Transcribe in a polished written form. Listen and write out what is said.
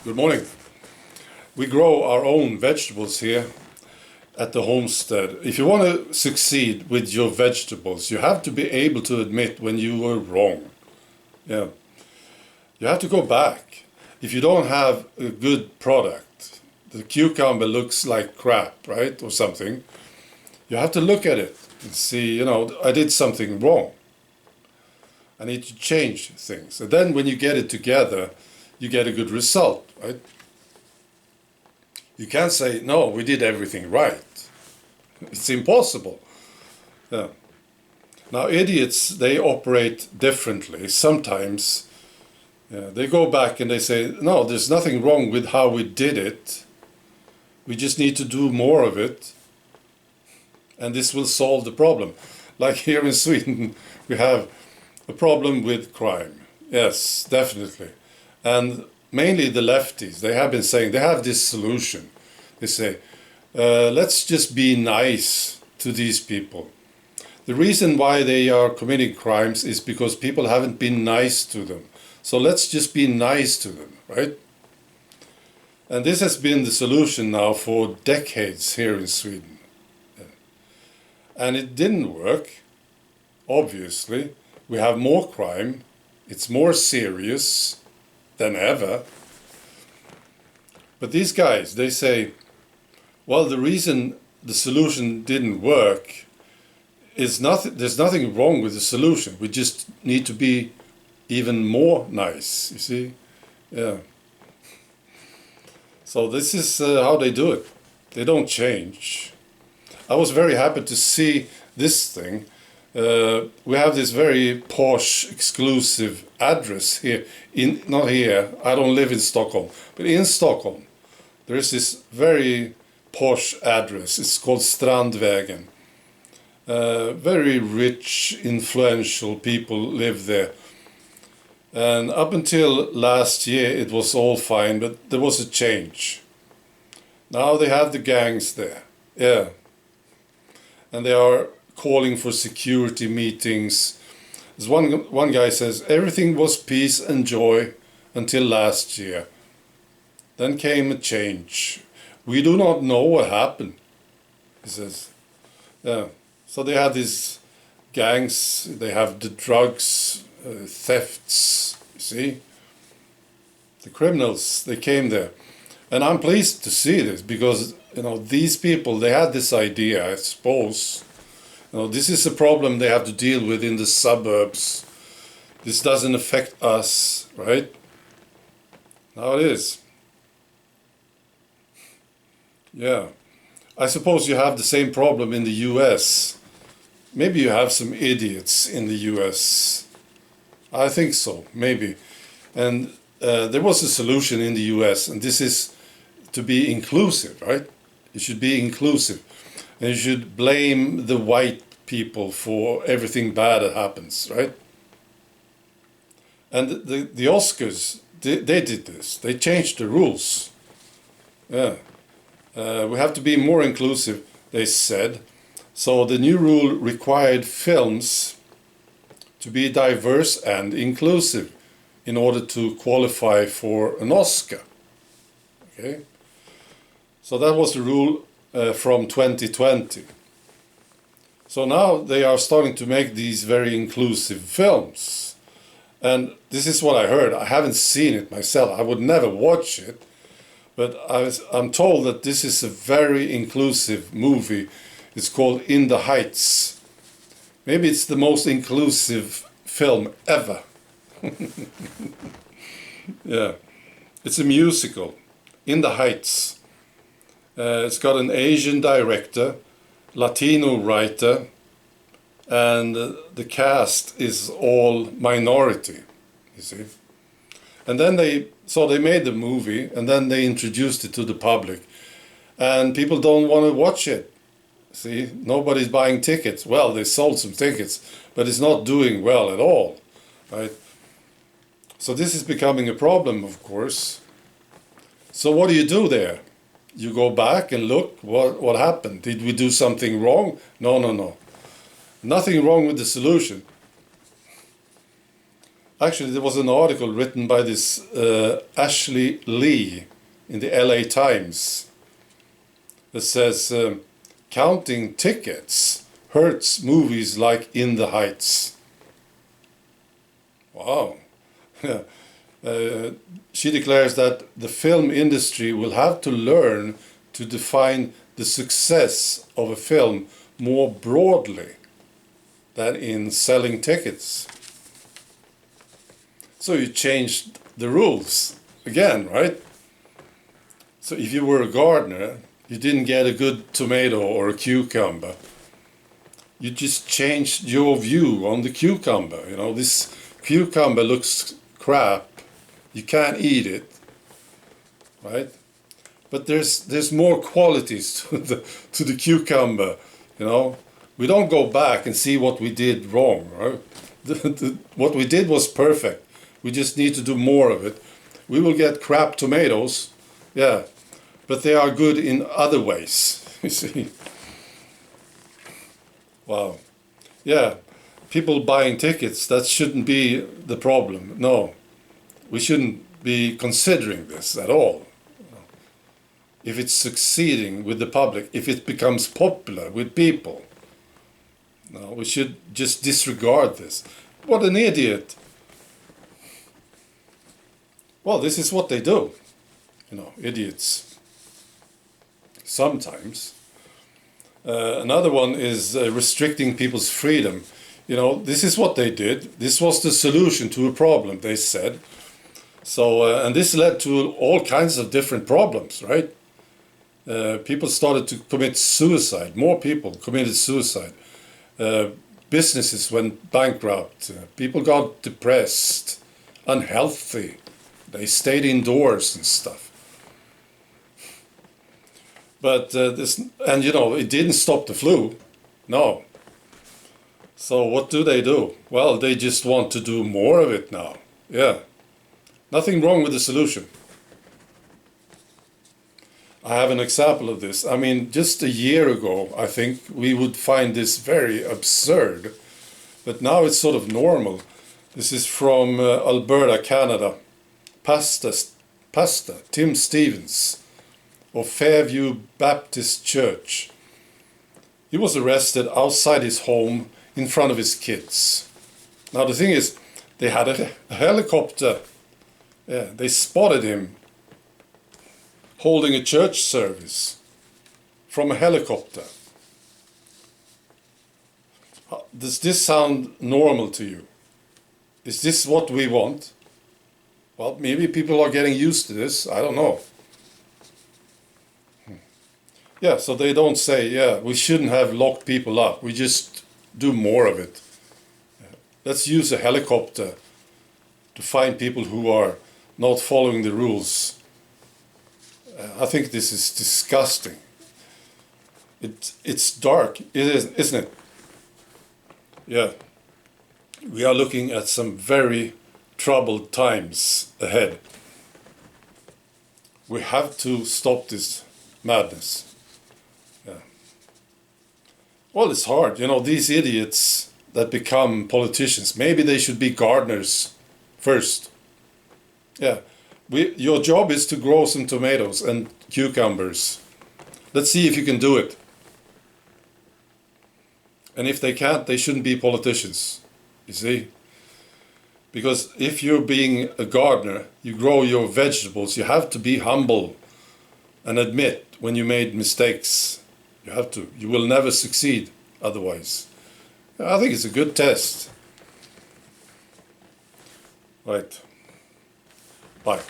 Good morning. We grow our own vegetables here at the homestead. If you want to succeed with your vegetables, you have to be able to admit when you were wrong. Yeah. You have to go back. If you don't have a good product, the cucumber looks like crap, right? Or something. You have to look at it and see, I did something wrong. I need to change things. And then when you get it together, you get a good result, right? You can't say, no, we did everything right. It's impossible. Yeah. Now, idiots, they operate differently. Sometimes they go back and they say, no, there's nothing wrong with how we did it. We just need to do more of it. And this will solve the problem. Like here in Sweden, we have a problem with crime. Yes, definitely. And mainly the lefties, they have been saying, they have this solution. They say, let's just be nice to these people. The reason why they are committing crimes is because people haven't been nice to them. So let's just be nice to them, right? And this has been the solution now for decades here in Sweden. And it didn't work, obviously. We have more crime. It's more serious than ever. But these guys, they say, well, the reason the solution didn't work is there's nothing wrong with the solution. We just need to be even more nice, you see? Yeah. So this is how they do it. They don't change. I was very happy to see this thing. We have this very posh, exclusive address here. Not here, I don't live in Stockholm, but in Stockholm. There is this very posh address. It's called Strandvägen. Very rich, influential people live there. And up until last year, it was all fine, but there was a change. Now they have the gangs there. Yeah. And they are calling for security meetings. As one guy says, everything was peace and joy until last year. Then came a change. We do not know what happened, he says. Yeah. So they had these gangs, they have the drugs, thefts, you see. The criminals, they came there. And I'm pleased to see this because, these people, they had this idea, I suppose. This is a problem they have to deal with in the suburbs. This doesn't affect us, right? Now it is. Yeah. I suppose you have the same problem in the US. Maybe you have some idiots in the US. I think so, maybe. And there was a solution in the US, and this is to be inclusive, right? It should be inclusive. And you should blame the white people for everything bad that happens, right? And the Oscars, they did this. They changed the rules. Yeah. We have to be more inclusive, they said. So the new rule required films to be diverse and inclusive in order to qualify for an Oscar. Okay? So that was the rule from 2020. So now they are starting to make these very inclusive films. And this is what I heard. I haven't seen it myself. I would never watch it. But I'm told that this is a very inclusive movie. It's called In the Heights. Maybe it's the most inclusive film ever. Yeah. It's a musical. In the Heights. It's got an Asian director, Latino writer, and the cast is all minority, you see. And then they made the movie, and then they introduced it to the public. And people don't want to watch it. See, nobody's buying tickets. Well, they sold some tickets, but it's not doing well at all, right? So this is becoming a problem, of course. So what do you do there? You go back and look what happened. Did we do something wrong? No. Nothing wrong with the solution. Actually, there was an article written by this Ashley Lee in the LA Times that says, counting tickets hurts movies like In the Heights. Wow. She declares that the film industry will have to learn to define the success of a film more broadly than in selling tickets. So you changed the rules again, right? So if you were a gardener, you didn't get a good tomato or a cucumber. You just changed your view on the cucumber. You know, this cucumber looks crap. You can't eat it, right? But there's more qualities to the cucumber, you know. We don't go back and see what we did wrong, right? What we did was perfect. We just need to do more of it. We will get crap tomatoes, yeah, but they are good in other ways, you see. Wow. Yeah, people buying tickets, that shouldn't be the problem. No, we shouldn't be considering this at all. If it's succeeding with the public, if it becomes popular with people, no, we should just disregard this. What an idiot. Well, this is what they do, you know, idiots. Sometimes. Another one is restricting people's freedom. You know, this is what they did. This was the solution to a problem, they said. So, and this led to all kinds of different problems, right? People started to commit suicide. More people committed suicide. Businesses went bankrupt. People got depressed, unhealthy. They stayed indoors and stuff. But and you know, it didn't stop the flu. No. So what do? Well, they just want to do more of it now. Yeah. Nothing wrong with the solution. I have an example of this. I mean, just a year ago, I think we would find this very absurd. But now it's sort of normal. This is from Alberta, Canada. Pastor Tim Stevens of Fairview Baptist Church. He was arrested outside his home in front of his kids. Now the thing is, they had a helicopter. Yeah, they spotted him holding a church service from a helicopter. Does this sound normal to you? Is this what we want? Well, maybe people are getting used to this. I don't know. Yeah, so they don't say, yeah, we shouldn't have locked people up. We just do more of it. Let's use a helicopter to find people who are not following the rules. I think this is disgusting. It's dark, isn't it? Yeah. We are looking at some very troubled times ahead. We have to stop this madness. Yeah. Well, it's hard. You know, these idiots that become politicians, maybe they should be gardeners first. Yeah. Your job is to grow some tomatoes and cucumbers. Let's see if you can do it. And if they can't, they shouldn't be politicians. You see? Because if you're being a gardener, you grow your vegetables, you have to be humble and admit when you made mistakes. You have to. You will never succeed otherwise. I think it's a good test. Right. Bye.